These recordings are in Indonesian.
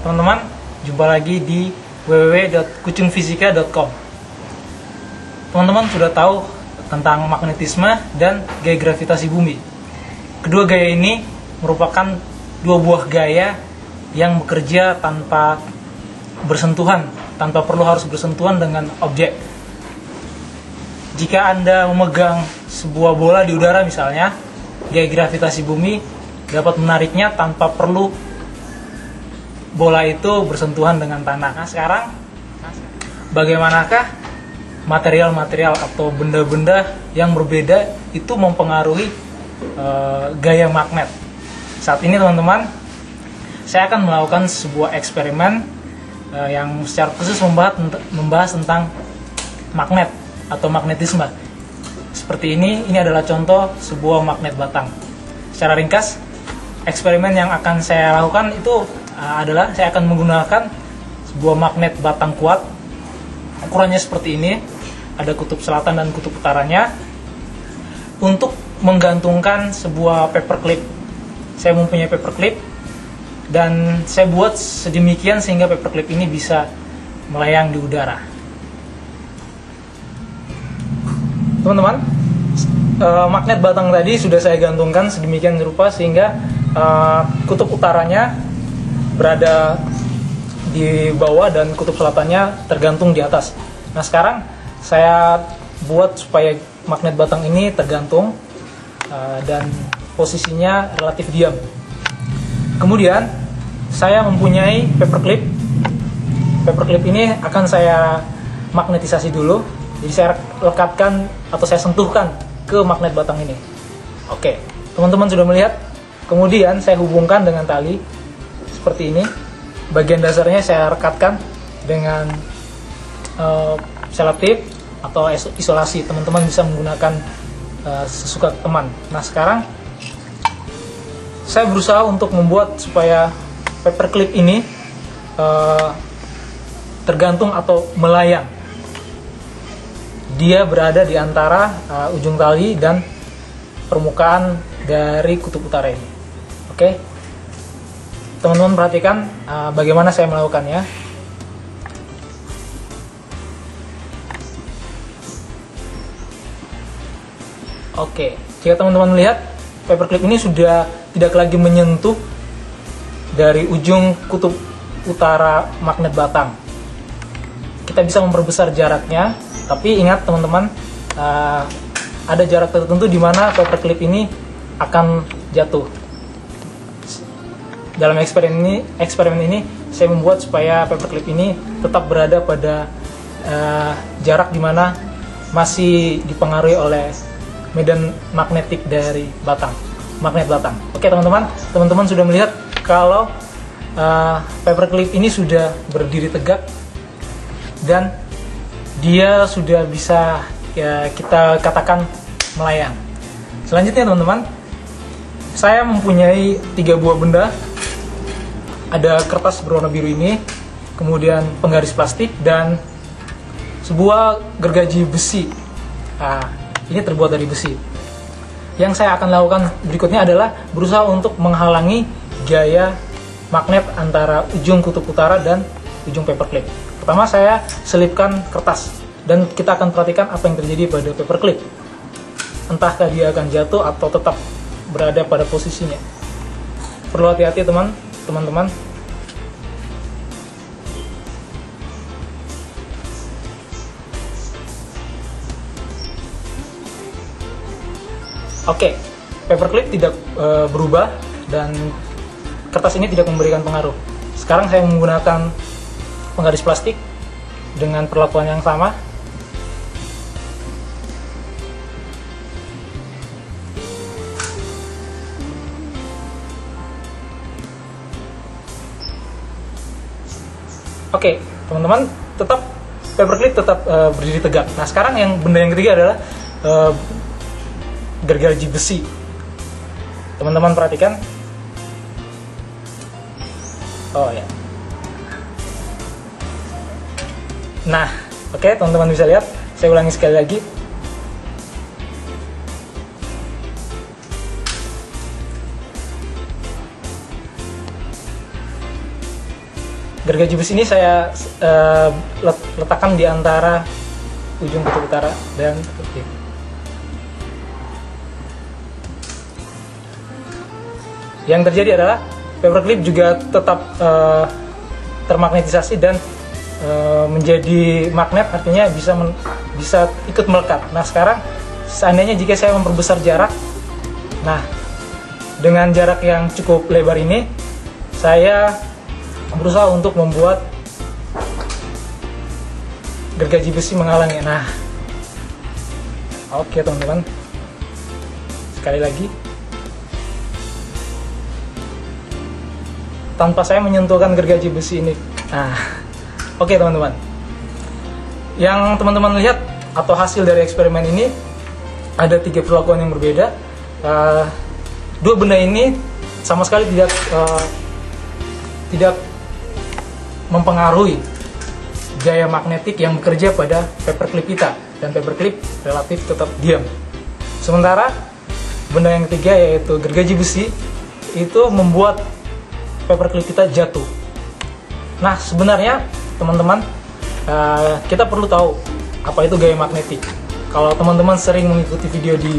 teman-teman, jumpa lagi di www.kucingfisika.com. Teman-teman sudah tahu tentang magnetisme dan gaya gravitasi bumi. Kedua gaya ini merupakan dua buah gaya yang bekerja tanpa bersentuhan, tanpa perlu harus bersentuhan dengan objek. Jika Anda memegang sebuah bola di udara misalnya, gaya gravitasi bumi dapat menariknya tanpa perlu bola itu bersentuhan dengan tanah. Nah, sekarang bagaimanakah material-material atau benda-benda yang berbeda itu mempengaruhi gaya magnet? Saat ini teman-teman, saya akan melakukan sebuah eksperimen yang secara khusus membahas tentang magnet atau magnetisme. Seperti ini adalah contoh sebuah magnet batang. Secara ringkas, eksperimen yang akan saya lakukan itu adalah saya akan menggunakan sebuah magnet batang kuat. Ukurannya seperti ini, ada kutub selatan dan kutub utaranya, untuk menggantungkan sebuah paperclip. Saya mempunyai paperclip dan saya buat sedemikian sehingga paperclip ini bisa melayang di udara. Teman-teman, magnet batang tadi sudah saya gantungkan sedemikian rupa sehingga kutub utaranya berada di bawah dan kutub selatannya tergantung di atas. Nah, sekarang saya buat supaya magnet batang ini tergantung dan posisinya relatif diam. Kemudian saya mempunyai paperclip. Paperclip ini akan saya magnetisasi dulu. Jadi saya lekatkan atau saya sentuhkan ke magnet batang ini. Oke, teman-teman sudah melihat. Kemudian saya hubungkan dengan tali seperti ini. Bagian dasarnya saya rekatkan dengan selotip atau isolasi. Teman-teman bisa menggunakan sesuka teman. Nah, sekarang saya berusaha untuk membuat supaya paperclip ini tergantung atau melayang. Dia berada di antara ujung tali dan permukaan dari kutub utara ini. Oke, teman-teman perhatikan bagaimana saya melakukannya. Oke, jika teman-teman melihat, paperclip ini sudah tidak lagi menyentuh dari ujung kutub utara magnet batang. Kita bisa memperbesar jaraknya, tapi ingat teman-teman, ada jarak tertentu di mana paperclip ini akan jatuh. Dalam eksperimen ini saya membuat supaya paperclip ini tetap berada pada jarak di mana masih dipengaruhi oleh medan magnetik dari magnet batang. Oke teman-teman sudah melihat kalau paperclip ini sudah berdiri tegak dan dia sudah bisa kita katakan melayang. Selanjutnya teman-teman, saya mempunyai 3 buah benda. Ada kertas berwarna biru ini, kemudian penggaris plastik, dan sebuah gergaji besi. Nah, ini terbuat dari besi. Yang saya akan lakukan berikutnya adalah berusaha untuk menghalangi gaya magnet antara ujung kutub utara dan ujung paperclip. Pertama saya selipkan kertas, dan kita akan perhatikan apa yang terjadi pada paperclip. Entahkah dia akan jatuh atau tetap berada pada posisinya. Perlu hati-hati teman-teman. Oke, paperclip tidak berubah dan kertas ini tidak memberikan pengaruh. Sekarang saya menggunakan penggaris plastik dengan perlakuan yang sama. Oke, teman-teman, paperclip tetap berdiri tegak. Nah, sekarang benda yang ketiga adalah gergaji besi. Teman-teman perhatikan. Oh ya. Nah, oke, teman-teman bisa lihat. Saya ulangi sekali lagi. gergaji besi ini saya letakkan di antara ujung kutub utara dan kutub timur. Yang terjadi adalah paperclip juga tetap termagnetisasi dan menjadi magnet, artinya bisa ikut melekat. Nah sekarang seandainya jika saya memperbesar jarak, nah dengan jarak yang cukup lebar ini saya berusaha untuk membuat gergaji besi menghalangi. Nah oke teman-teman, sekali lagi tanpa saya menyentuhkan gergaji besi ini. Nah oke teman-teman, yang teman-teman lihat atau hasil dari eksperimen ini ada 3 perlakuan yang berbeda. Dua benda ini sama sekali tidak mempengaruhi gaya magnetik yang bekerja pada paperclip kita, dan paperclip relatif tetap diam. Sementara benda yang ketiga yaitu gergaji besi itu membuat paperclip kita jatuh. Nah sebenarnya teman-teman, kita perlu tahu apa itu gaya magnetik. Kalau teman-teman sering mengikuti video di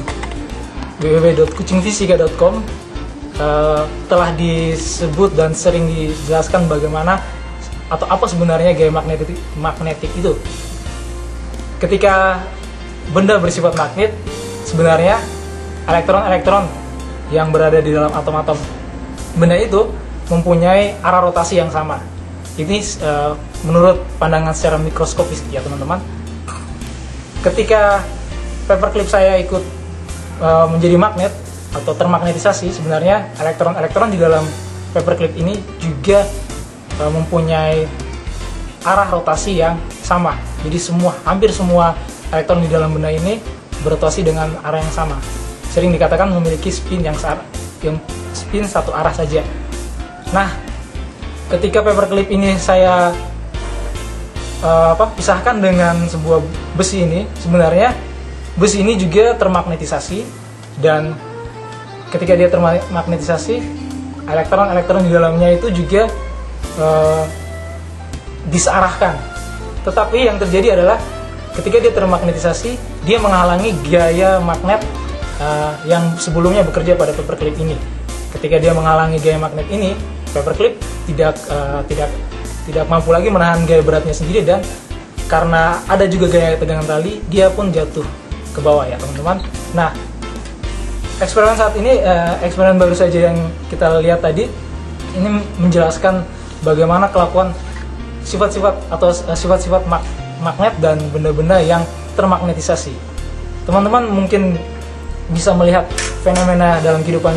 www.kucingfisika.com, telah disebut dan sering dijelaskan bagaimana atau apa sebenarnya gaya magnetik itu. Ketika benda bersifat magnet, sebenarnya elektron-elektron yang berada di dalam atom-atom benda itu mempunyai arah rotasi yang sama. Ini menurut pandangan secara mikroskopis ya teman-teman. Ketika paperclip saya ikut menjadi magnet atau termagnetisasi, sebenarnya elektron-elektron di dalam paperclip ini juga mempunyai arah rotasi yang sama. Jadi hampir semua elektron di dalam benda ini berotasi dengan arah yang sama. Sering dikatakan memiliki spin yang spin satu arah saja. Nah, ketika paperclip ini saya pisahkan dengan sebuah besi ini, sebenarnya besi ini juga termagnetisasi, dan ketika dia termagnetisasi, elektron-elektron di dalamnya itu juga disearahkan. Tetapi yang terjadi adalah ketika dia termagnetisasi, dia menghalangi gaya magnet yang sebelumnya bekerja pada paperclip ini. Ketika dia menghalangi gaya magnet ini, paperclip tidak mampu lagi menahan gaya beratnya sendiri, dan karena ada juga gaya tegangan tali, dia pun jatuh ke bawah ya teman-teman. Nah, eksperimen saat ini, eksperimen baru saja yang kita lihat tadi, ini menjelaskan bagaimana kelakuan sifat-sifat atau sifat-sifat magnet dan benda-benda yang termagnetisasi. Teman-teman mungkin bisa melihat fenomena dalam kehidupan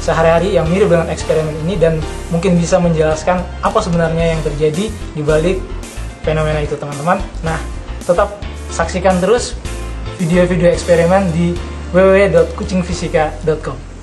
sehari-hari yang mirip dengan eksperimen ini, dan mungkin bisa menjelaskan apa sebenarnya yang terjadi di balik fenomena itu teman-teman. Nah, tetap saksikan terus video-video eksperimen di www.kucingfisika.com.